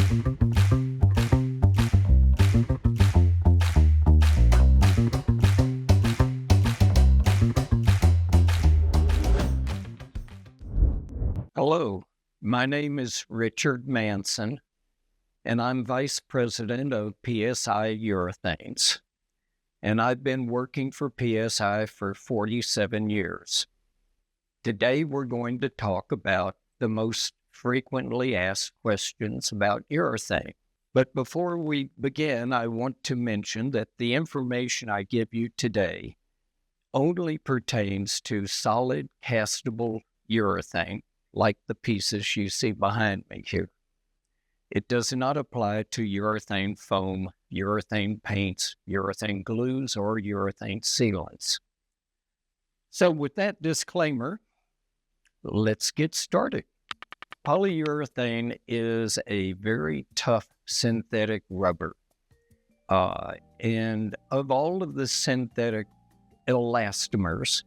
Hello, my name is Richard Manson, and I'm Vice President of PSI Urethanes, and I've been working for PSI for 47 years. Today we're going to talk about the most frequently asked questions about urethane. But before we begin, I want to mention that the information I give you today only pertains to solid castable urethane, like the pieces you see behind me here. It does not apply to urethane foam, urethane paints, urethane glues, or urethane sealants. So with that disclaimer, let's get started. Polyurethane is a very tough synthetic rubber. And of all of the synthetic elastomers,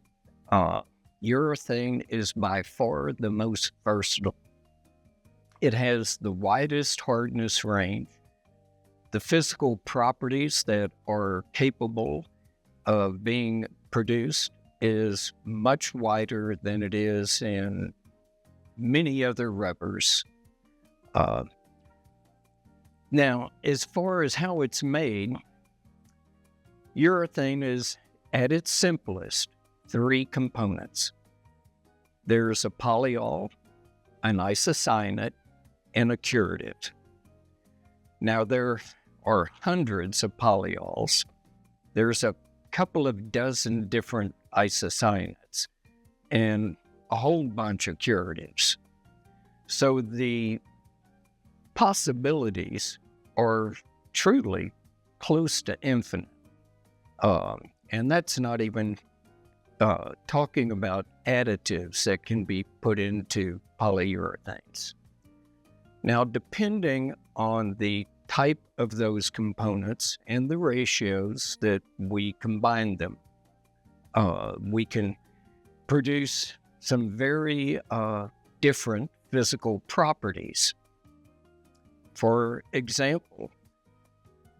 urethane is by far the most versatile. It has the widest hardness range. The physical properties that are capable of being produced is much wider than it is in many other rubbers. Now, as far as how it's made, urethane is, at its simplest, three components. There's a polyol, an isocyanate, and a curative. Now, there are hundreds of polyols. There's a couple of dozen different isocyanates and a whole bunch of curatives. So the possibilities are truly close to infinite. And that's not even talking about additives that can be put into polyurethanes. Now, depending on the type of those components and the ratios that we combine them, we can produce some very different physical properties. For example,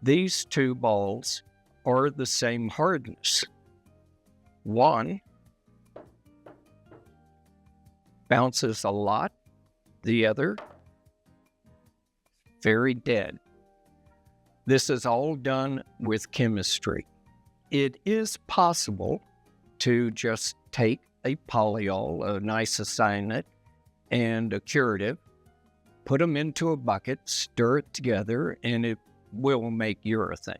these two balls are the same hardness. One bounces a lot, the other very dead. This is all done with chemistry. It is possible to just take a polyol, an isocyanate, and a curative, put them into a bucket, stir it together, and it will make urethane.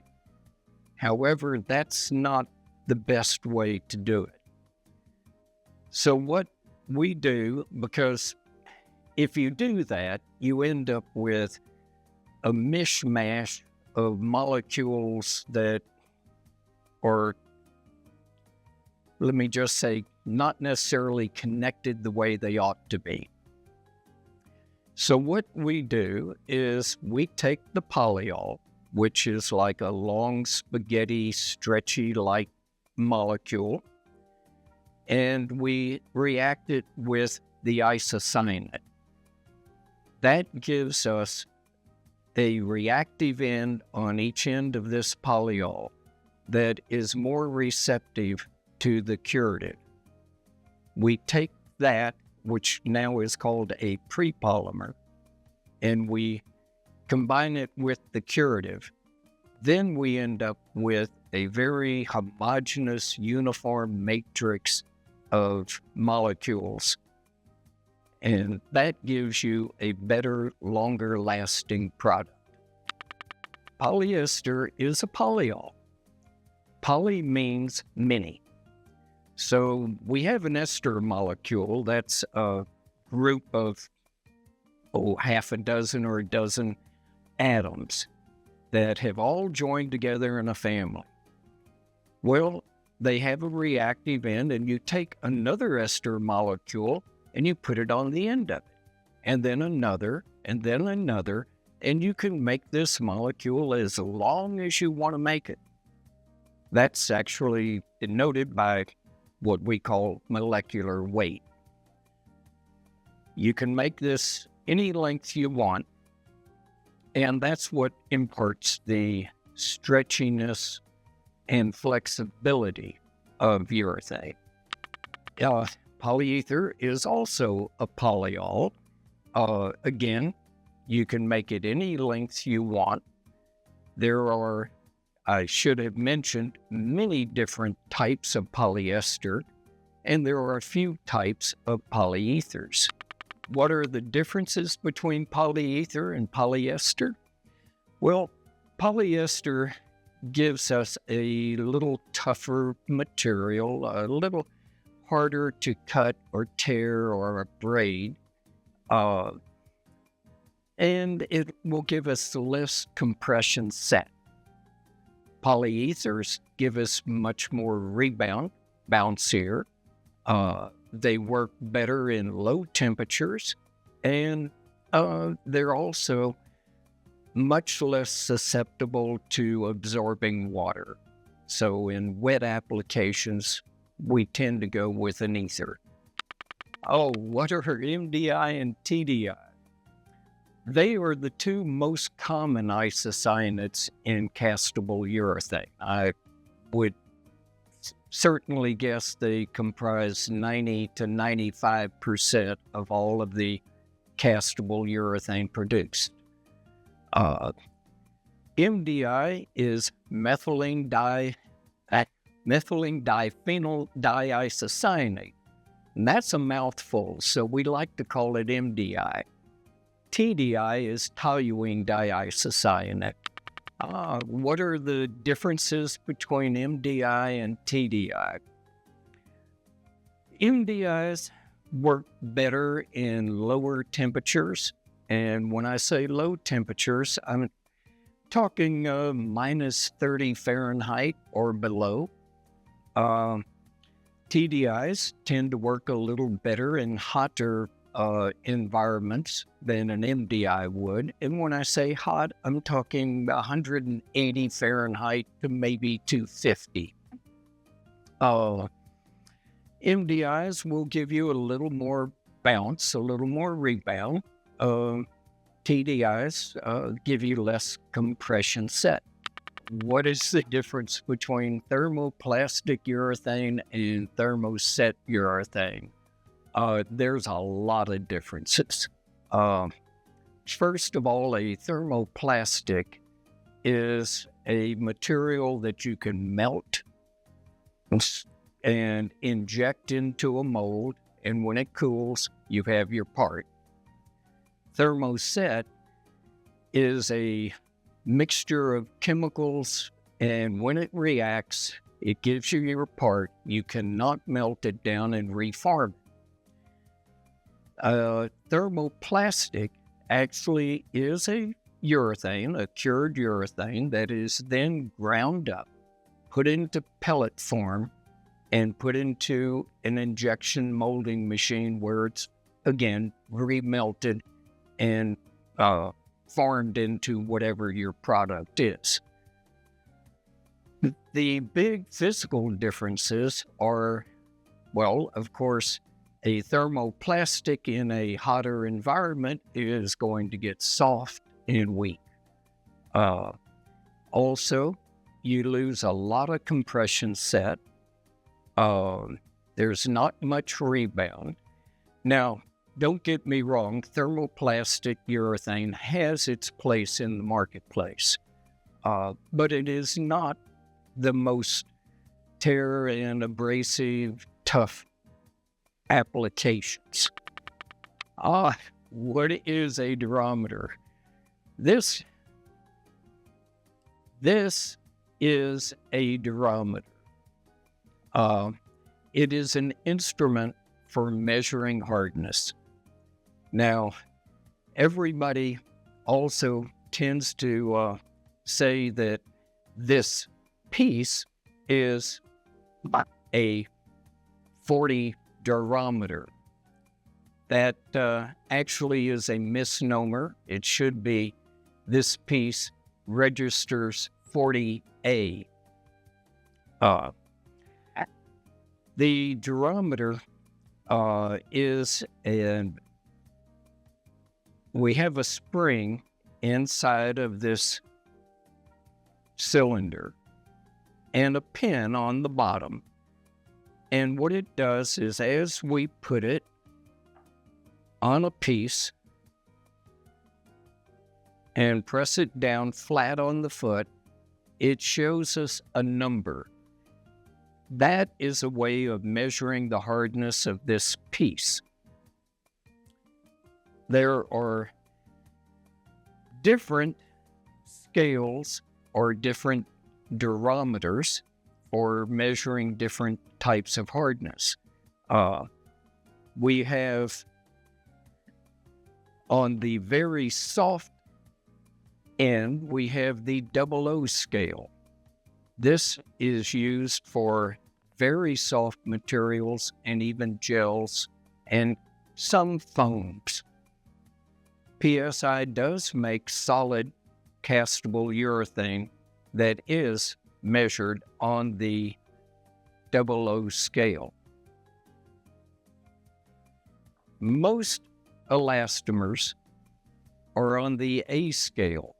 However, that's not the best way to do it. So what we do, because if you do that, you end up with a mishmash of molecules that are, let me just say, not necessarily connected the way they ought to be. So what we do is we take the polyol, which is like a long spaghetti, stretchy-like molecule, and we react it with the isocyanate. That gives us a reactive end on each end of this polyol that is more receptive to the curative. We take that, which now is called a prepolymer, and we combine it with the curative. Then we end up with a very homogeneous, uniform matrix of molecules. And that gives you a better, longer-lasting product. Polyester is a polyol. Poly means many. So we have an ester molecule that's a group of half a dozen or a dozen atoms that have all joined together in a family. Well, they have a reactive end, and you take another ester molecule and you put it on the end of it, and then another, and then another, and you can make this molecule as long as you want to make it. That's actually denoted by what we call molecular weight. You can make this any length you want, And that's what imparts the stretchiness and flexibility of urethane. Polyether is also a polyol. Again, you can make it any length you want. There are, I should have mentioned, many different types of polyester, and there are a few types of polyethers. What are the differences between polyether and polyester? Well, polyester gives us a little tougher material, a little harder to cut or tear or abrade, and it will give us less compression set. Polyethers give us much more rebound, bouncier. They work better in low temperatures, and they're also much less susceptible to absorbing water. So in wet applications, we tend to go with an ether. Oh, what are MDI and TDI? They are the two most common isocyanates in castable urethane. I would certainly guess they comprise 90 to 95% of all of the castable urethane produced. MDI is methylene diphenyl diisocyanate. And that's a mouthful, so we like to call it MDI. TDI is toluene diisocyanate. What are the differences between MDI and TDI? MDIs work better in lower temperatures. And when I say low temperatures, I'm talking minus 30 Fahrenheit or below. TDIs tend to work a little better in hotter environments than an MDI would. And when I say hot, I'm talking 180 Fahrenheit to maybe 250. MDIs will give you a little more bounce, a little more rebound. TDIs give you less compression set. What is the difference between thermoplastic urethane and thermoset urethane? There's a lot of differences. First of all, a thermoplastic is a material that you can melt and inject into a mold, and when it cools, you have your part. Thermoset is a mixture of chemicals, and when it reacts, it gives you your part. You cannot melt it down and reform it. Thermoplastic actually is a urethane, a cured urethane, that is then ground up, put into pellet form, and put into an injection molding machine where it's, again, remelted and formed into whatever your product is. The big physical differences are, well, of course, a thermoplastic in a hotter environment is going to get soft and weak. Also, you lose a lot of compression set. There's not much rebound. Now, don't get me wrong, thermoplastic urethane has its place in the marketplace, but it is not the most tear and abrasive, tough applications. What is a durometer? This is a durometer. It is an instrument for measuring hardness. Now, everybody also tends to say that this piece is a 40 durometer. That actually is a misnomer. It should be this piece registers 40A. The durometer is we have a spring, inside of this cylinder and a pin on the bottom. And what it does is, as we put it on a piece and press it down flat on the foot, it shows us a number. That is a way of measuring the hardness of this piece. There are different scales or different durometers for measuring different types of hardness. We have on the very soft end, we have the 00 scale. This is used for very soft materials and even gels and some foams. PSI does make solid castable urethane that is measured on the 00 scale. Most elastomers are on the A scale.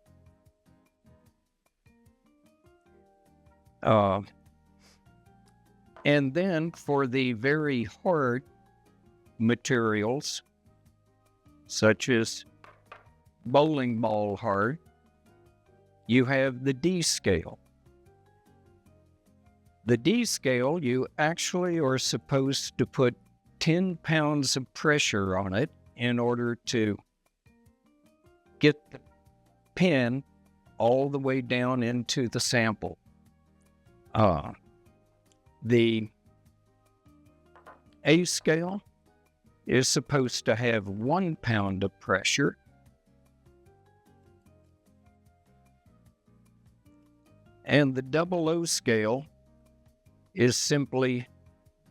And then for the very hard materials, such as bowling ball hard, you have the D scale. The D scale, you actually are supposed to put 10 pounds of pressure on it in order to get the pin all the way down into the sample. The A scale is supposed to have 1 pound of pressure. And the 00 scale is simply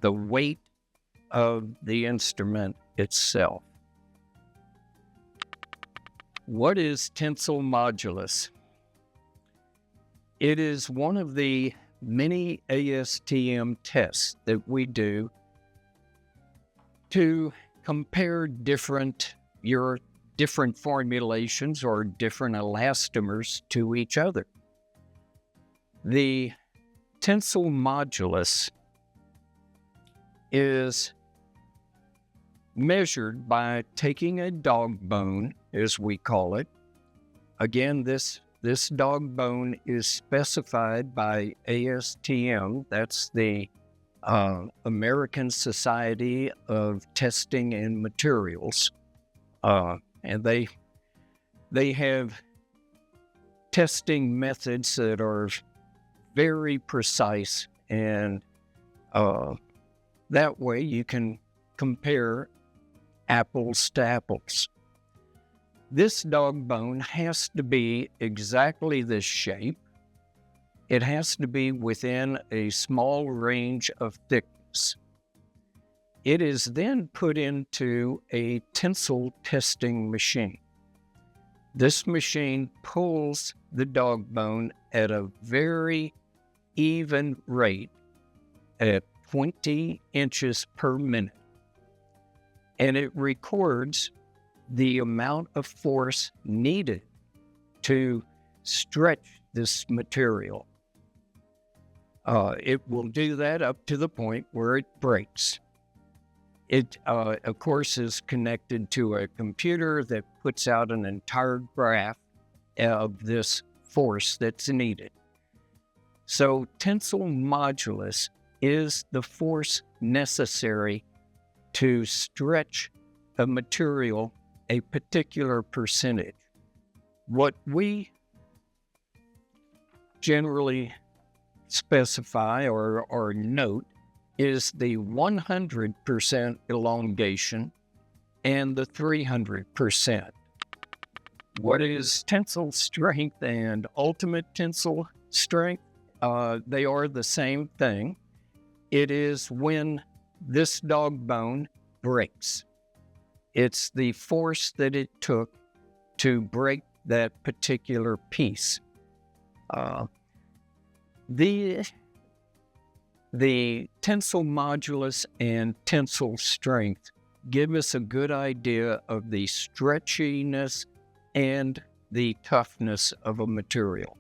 the weight of the instrument itself. What is tensile modulus? It is one of the many ASTM tests that we do to compare different formulations or different elastomers to each other. The tensile modulus is measured by taking a dog bone, as we call it. Again, this dog bone is specified by ASTM. That's the American Society of Testing and Materials. And they have testing methods that are very precise, and that way you can compare apples to apples. This dog bone has to be exactly this shape. It has to be within a small range of thickness. It is then put into a tensile testing machine. This machine pulls the dog bone at a very even rate at 20 inches per minute. And it records the amount of force needed to stretch this material. It will do that up to the point where it breaks. It, of course, is connected to a computer that puts out an entire graph of this force that's needed. So tensile modulus is the force necessary to stretch a material a particular percentage. What we generally specify or note is the 100% elongation and the 300%. What is tensile strength and ultimate tensile strength? They are the same thing. It is when this dog bone breaks. It's the force that it took to break that particular piece. The tensile modulus and tensile strength give us a good idea of the stretchiness and the toughness of a material.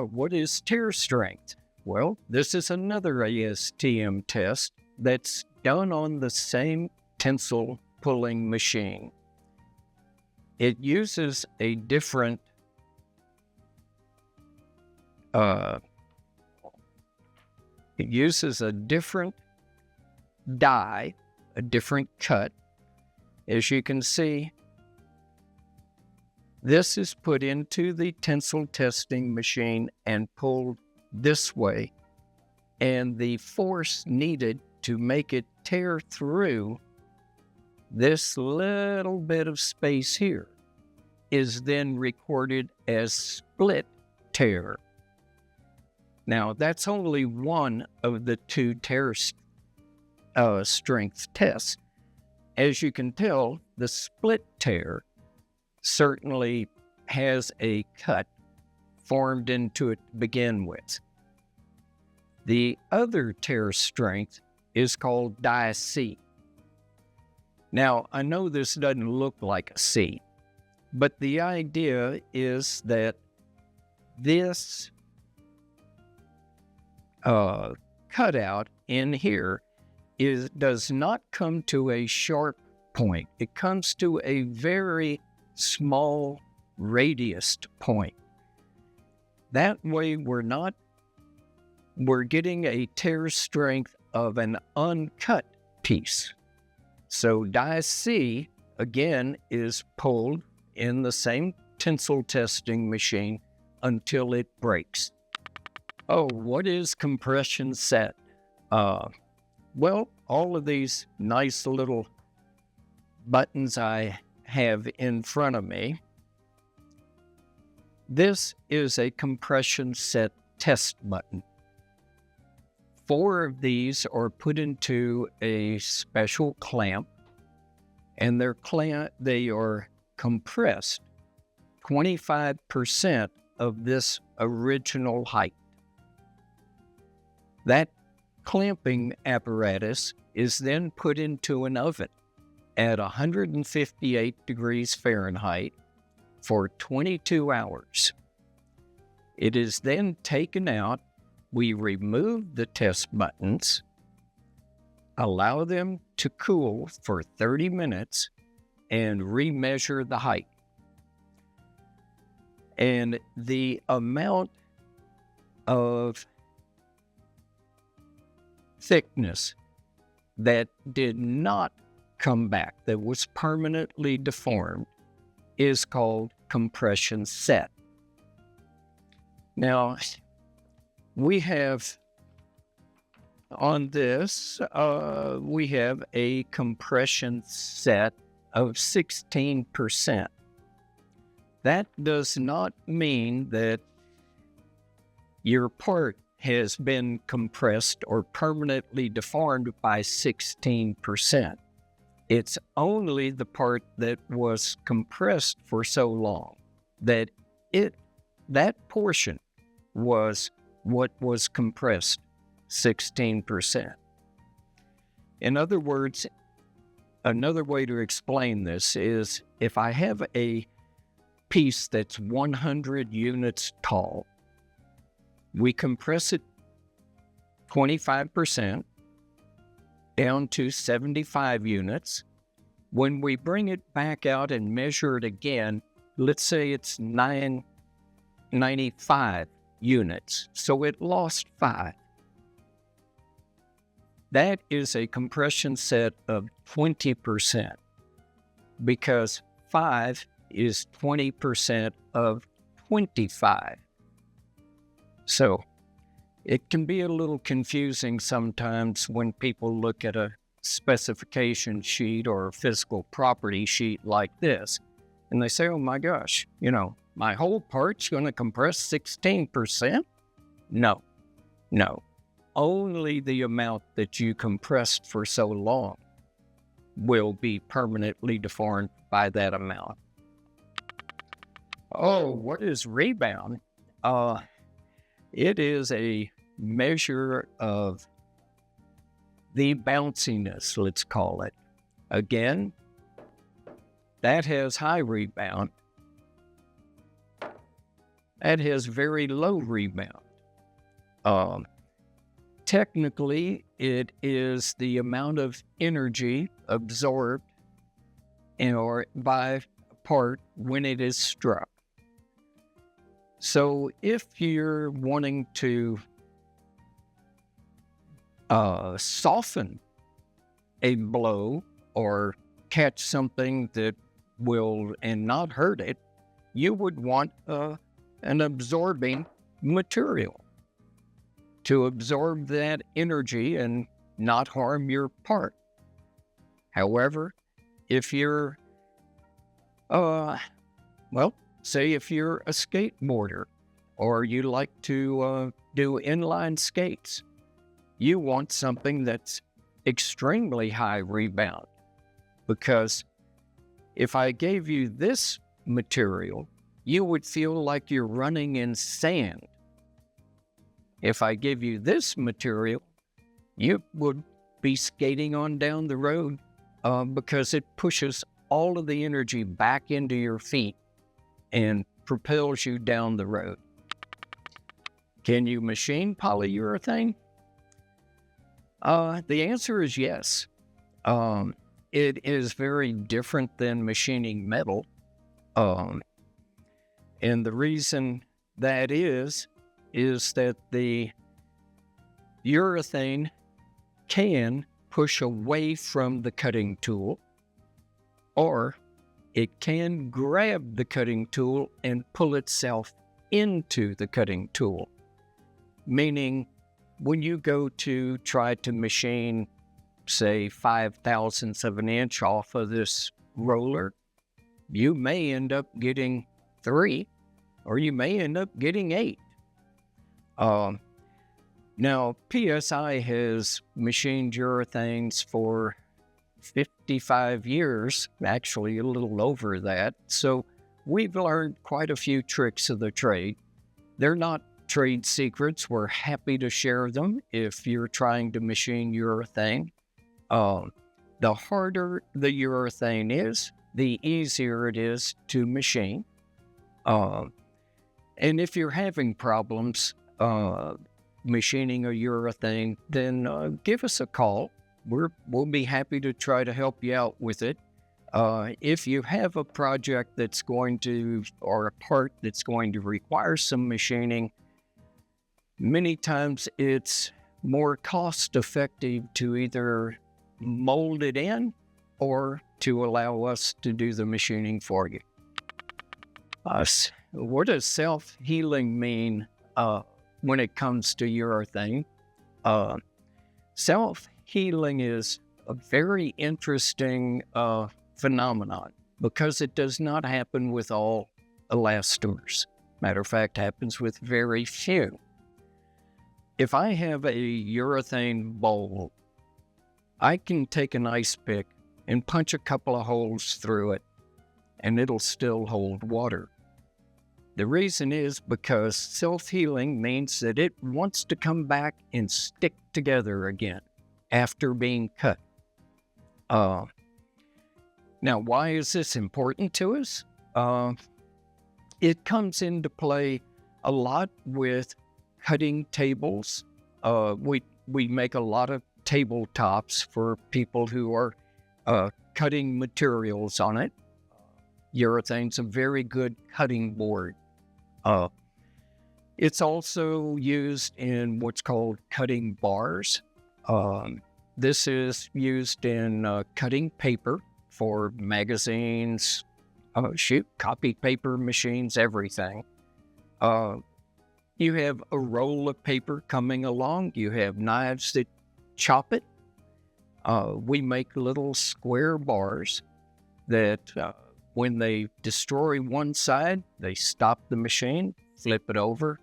What is tear strength? Well, this is another ASTM test that's done on the same tensile pulling machine. It uses a different die, a different cut. As you can see, this is put into the tensile testing machine and pulled this way, and the force needed to make it tear through this little bit of space here is then recorded as split tear. Now, that's only one of the two tear strength tests. As you can tell, the split tear certainly has a cut formed into it to begin with. The other tear strength is called die C. Now, I know this doesn't look like a C, but the idea is that this cutout in here does not come to a sharp point. It comes to a very small radiused point. That way we're getting a tear strength of an uncut piece. So die C, again, is pulled in the same tensile testing machine until it breaks. What is compression set? Well, all of these nice little buttons I have in front of me, this is a compression set test button. 4 of these are put into a special clamp, and they are compressed 25% of this original height. That clamping apparatus is then put into an oven at 158 degrees Fahrenheit for 22 hours. It is then taken out. We remove the test buttons, allow them to cool for 30 minutes, and remeasure the height. And the amount of thickness that did not come back, that was permanently deformed, is called compression set. Now, we have on this, we have a compression set of 16%. That does not mean that your part has been compressed or permanently deformed by 16%. It's only the part that was compressed for so long that that portion was what was compressed 16%. In other words, another way to explain this is if I have a piece that's 100 units tall, we compress it 25% down to 75 units. When we bring it back out and measure it again, let's say it's 995 units, so it lost 5. That is a compression set of 20% because 5 is 20% of 25. So it can be a little confusing sometimes when people look at a specification sheet or a physical property sheet like this, and they say, oh my gosh, my whole part's going to compress 16%? No. Only the amount that you compressed for so long will be permanently deformed by that amount. What is rebound? It is a measure of the bounciness, let's call it. Again, that has high rebound. that has very low rebound. Technically, it is the amount of energy absorbed or by a part when it is struck. So if you're wanting to soften a blow or catch something that will and not hurt it, you would want an absorbing material to absorb that energy and not harm your part. However, if you're, say if you're a skateboarder or you like to do inline skates, you want something that's extremely high rebound, because if I gave you this material, you would feel like you're running in sand. If I give you this material, you would be skating on down the road because it pushes all of the energy back into your feet and propels you down the road. Can you machine polyurethane? The answer is yes. It is very different than machining metal. And the reason that is that the urethane can push away from the cutting tool, or it can grab the cutting tool and pull itself into the cutting tool. Meaning, when you go to try to machine, say, 5/1000ths of an inch off of this roller, you may end up getting 3, or you may end up getting 8. Now, PSI has machined urethanes for 55 years, actually a little over that, so we've learned quite a few tricks of the trade. They're not trade secrets. We're happy to share them if you're trying to machine urethane. The harder the urethane is, the easier it is to machine. And if you're having problems machining a urethane, then give us a call. We'll be happy to try to help you out with it. If you have a project that's going to, or a part that's going to require some machining, many times it's more cost-effective to either mold it in or to allow us to do the machining for you. What does self-healing mean when it comes to urethane? Self-healing is a very interesting phenomenon because it does not happen with all elastomers. Matter of fact, happens with very few. If I have a urethane bowl, I can take an ice pick and punch a couple of holes through it, and it'll still hold water. The reason is because self-healing means that it wants to come back and stick together again after being cut. Now, why is this important to us? It comes into play a lot with cutting tables. We make a lot of tabletops for people who are cutting materials on it. Urethane's a very good cutting board. It's also used in what's called cutting bars. This is used in cutting paper for magazines, copy paper machines, everything. You have a roll of paper coming along. You have knives that chop it. We make little square bars that when they destroy one side, they stop the machine, flip it over,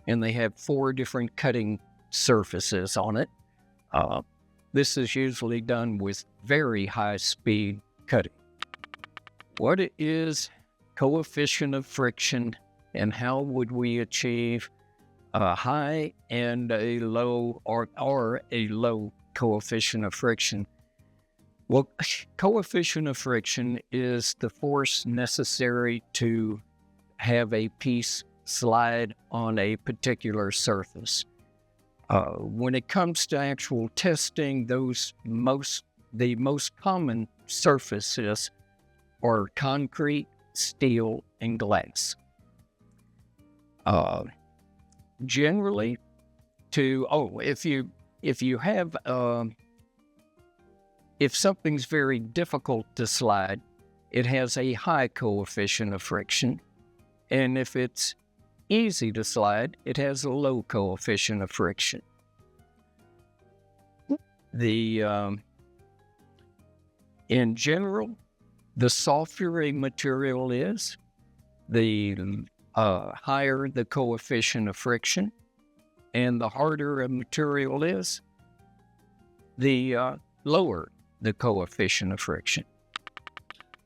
and they have 4 different cutting surfaces on it. This is usually done with very high speed cutting. What is coefficient of friction, and how would we achieve a high and a low or a low coefficient of friction? Well, coefficient of friction is the force necessary to have a piece slide on a particular surface. When it comes to actual testing, the most common surfaces are concrete, steel, and glass. Generally, if something's very difficult to slide, it has a high coefficient of friction, and if it's easy to slide, it has a low coefficient of friction. In general, the softer a material is, the higher the coefficient of friction, and the harder a material is, the lower the coefficient of friction.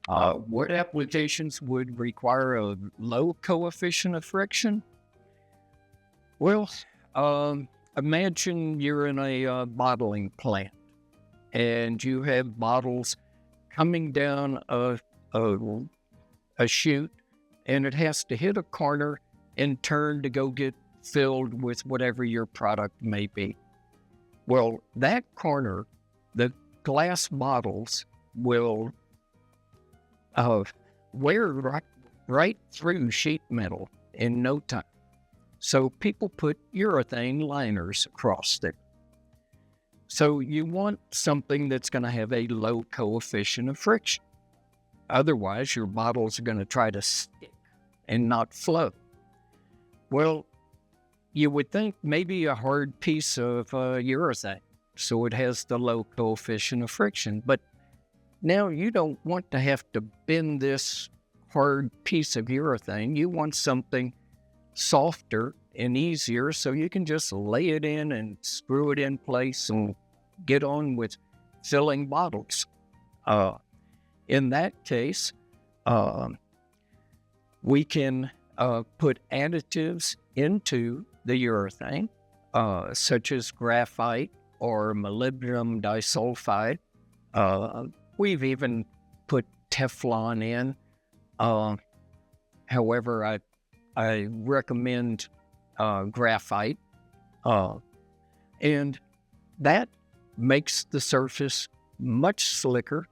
What applications would require a low coefficient of friction? Well, imagine you're in a bottling plant and you have bottles coming down a chute, and it has to hit a corner and turn to go get filled with whatever your product may be. Well, that corner, the glass bottles will wear right through sheet metal in no time. So people put urethane liners across there. So you want something that's going to have a low coefficient of friction. Otherwise, your bottles are going to try to stick and not flow. Well, you would think maybe a hard piece of urethane, so it has the low coefficient of friction. But now you don't want to have to bend this hard piece of urethane. You want something softer and easier, so you can just lay it in and screw it in place and get on with filling bottles. In that case, we can put additives into the urethane, such as graphite or molybdenum disulfide. We've even put Teflon in. However, I recommend graphite, and that makes the surface much slicker,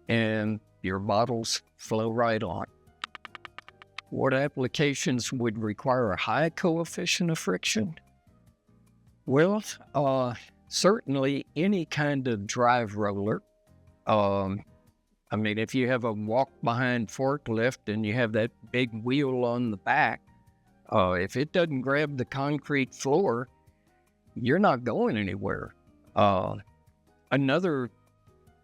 and your bottles flow right on. What applications would require a high coefficient of friction? Well, certainly any kind of drive roller. If you have a walk-behind forklift and you have that big wheel on the back, if it doesn't grab the concrete floor, you're not going anywhere. Another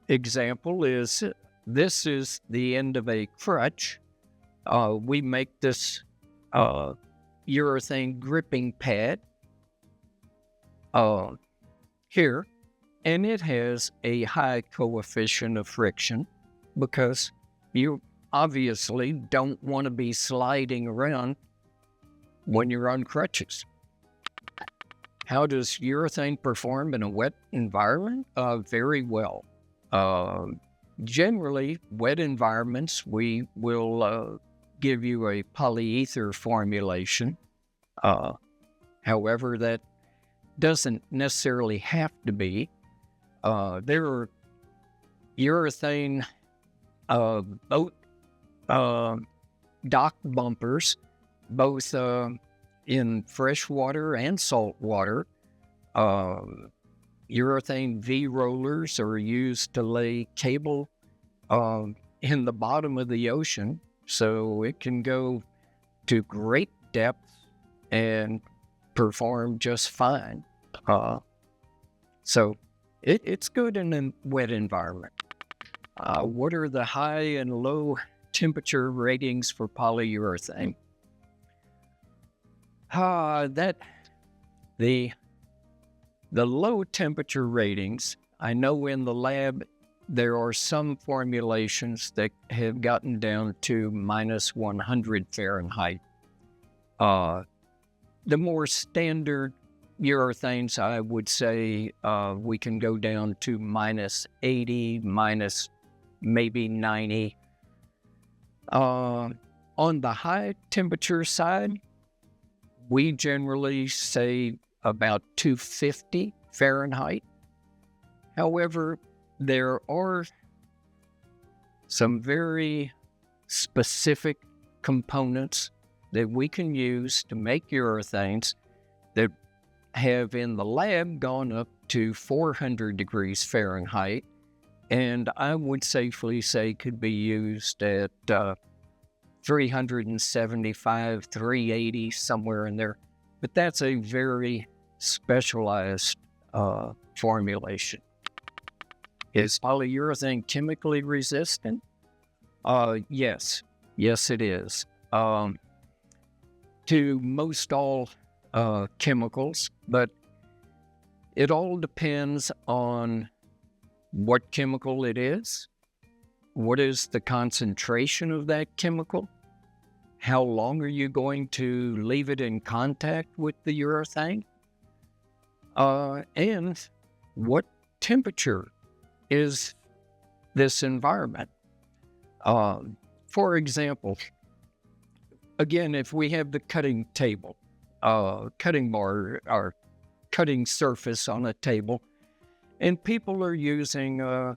example is, this is the end of a crutch. We make this urethane gripping pad here, and it has a high coefficient of friction because you obviously don't want to be sliding around when you're on crutches. How does urethane perform in a wet environment? Very well. Generally, wet environments, we will give you a polyether formulation. However, that doesn't necessarily have to be. There are urethane boat dock bumpers, both in freshwater and saltwater. Urethane V-rollers are used to lay cable in the bottom of the ocean, so it can go to great depth and perform just fine. So it's good in a wet environment. What are the high and low temperature ratings for polyurethane? The low temperature ratings, I know in the lab there are some formulations that have gotten down to minus 100 Fahrenheit. The more standard urethanes, I would say we can go down to minus 80, minus maybe 90. On the high temperature side, We generally say about 250 Fahrenheit. However, there are some very specific components that we can use to make urethanes that have in the lab gone up to 400 degrees Fahrenheit, and I would safely say could be used at 375, 380, somewhere in there. But that's a very specialized formulation. Is polyurethane chemically resistant? Yes. Yes, it is. To most all chemicals, but it all depends on what chemical it is, what is the concentration of that chemical, how long are you going to leave it in contact with the urethane, and what temperature is this environment. For example, again, if we have the cutting table, cutting board, or cutting surface on a table, and people are using,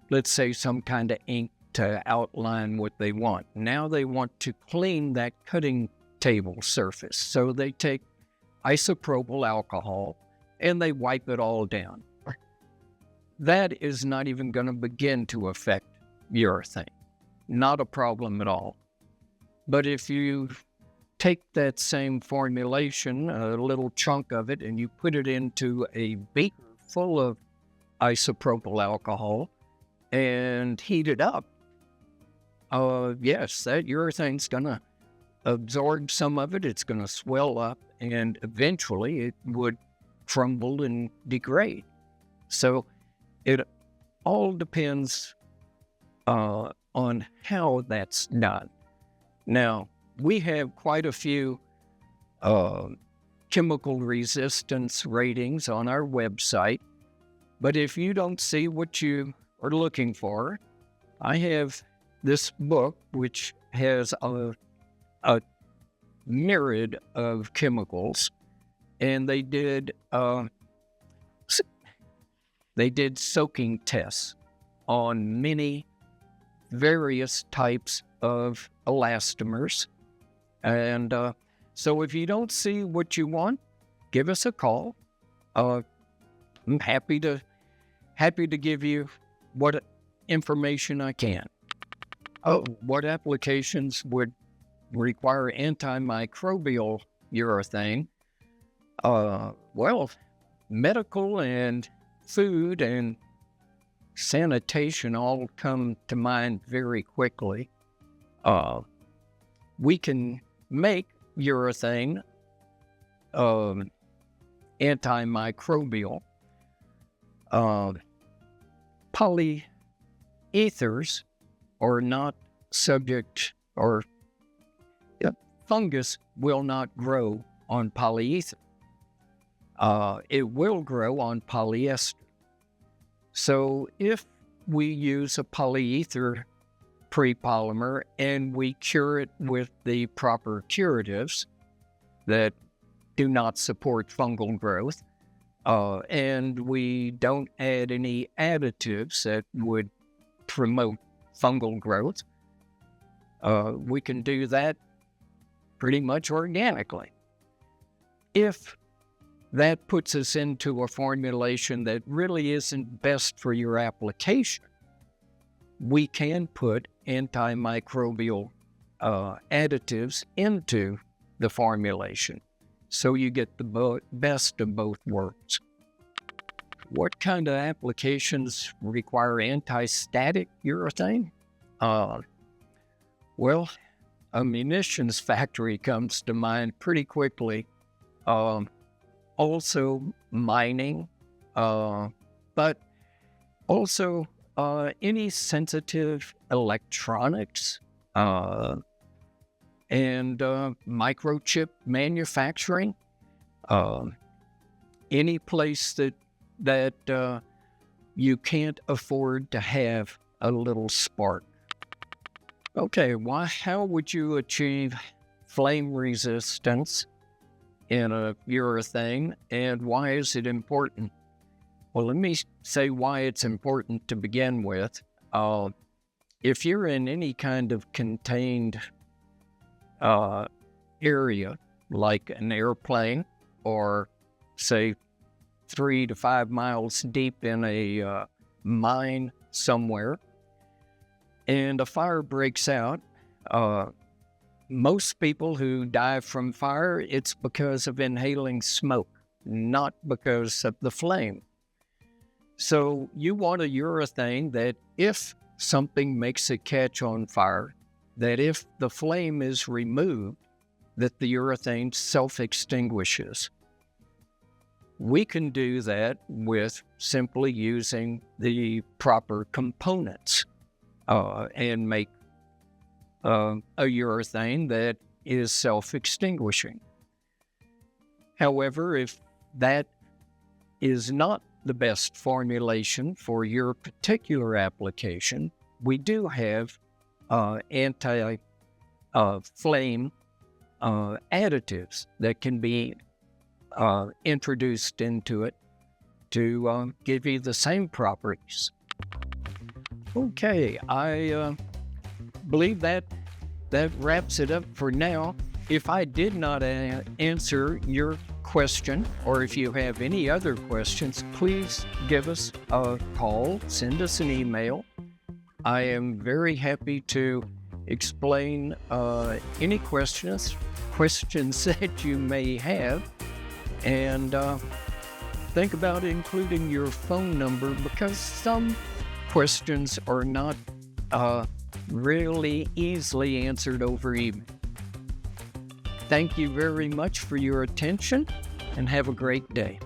let's say, some kind of ink to outline what they want. Now they want to clean that cutting table surface. So they take isopropyl alcohol and they wipe it all down. That is not even going to begin to affect urethane. Not a problem at all. But if you take that same formulation, a little chunk of it, and you put it into a beaker full of isopropyl alcohol and heat it up, yes, that urethane's going to absorb some of it. It's going to swell up, and eventually it would crumble and degrade. So it all depends on how that's done. Now, we have quite a few chemical resistance ratings on our website, but if you don't see what you are looking for, I have this book which has a myriad of chemicals, and they did soaking tests on many various types of elastomers. And so if you don't see what you want, give us a call. I'm happy to give you what information I can. What applications would require antimicrobial urethane? Well, medical and food and sanitation all come to mind very quickly. We can make urethane antimicrobial. Polyethers are not subject, or fungus will not grow on polyether. It will grow on polyester. So if we use a polyether prepolymer and we cure it with the proper curatives that do not support fungal growth, and we don't add any additives that would promote fungal growth, we can do that pretty much organically. If that puts us into a formulation that really isn't best for your application, we can put antimicrobial additives into the formulation, so you get the best of both worlds. What kind of applications require anti-static urethane? Well, a munitions factory comes to mind pretty quickly. Also mining, but also any sensitive electronics and microchip manufacturing. Any place that you can't afford to have a little spark. Okay, how would you achieve flame resistance in a urethane, and why is it important? Well, let me say why it's important to begin with. If you're in any kind of contained area, like an airplane, or say 3 to 5 miles deep in a mine somewhere, and a fire breaks out, most people who die from fire, it's because of inhaling smoke, not because of the flame. So you want a urethane that if something makes it catch on fire, that if the flame is removed, that the urethane self-extinguishes. We can do that with simply using the proper components and make a urethane that is self-extinguishing. However, if that is not the best formulation for your particular application, we do have anti-flame additives that can be introduced into it to give you the same properties. Okay, I believe that wraps it up for now. If I did not answer your question, or if you have any other questions, please give us a call, send us an email. I am very happy to explain any questions that you may have, and think about including your phone number, because some questions are not really easily answered over email. Thank you very much for your attention, and have a great day.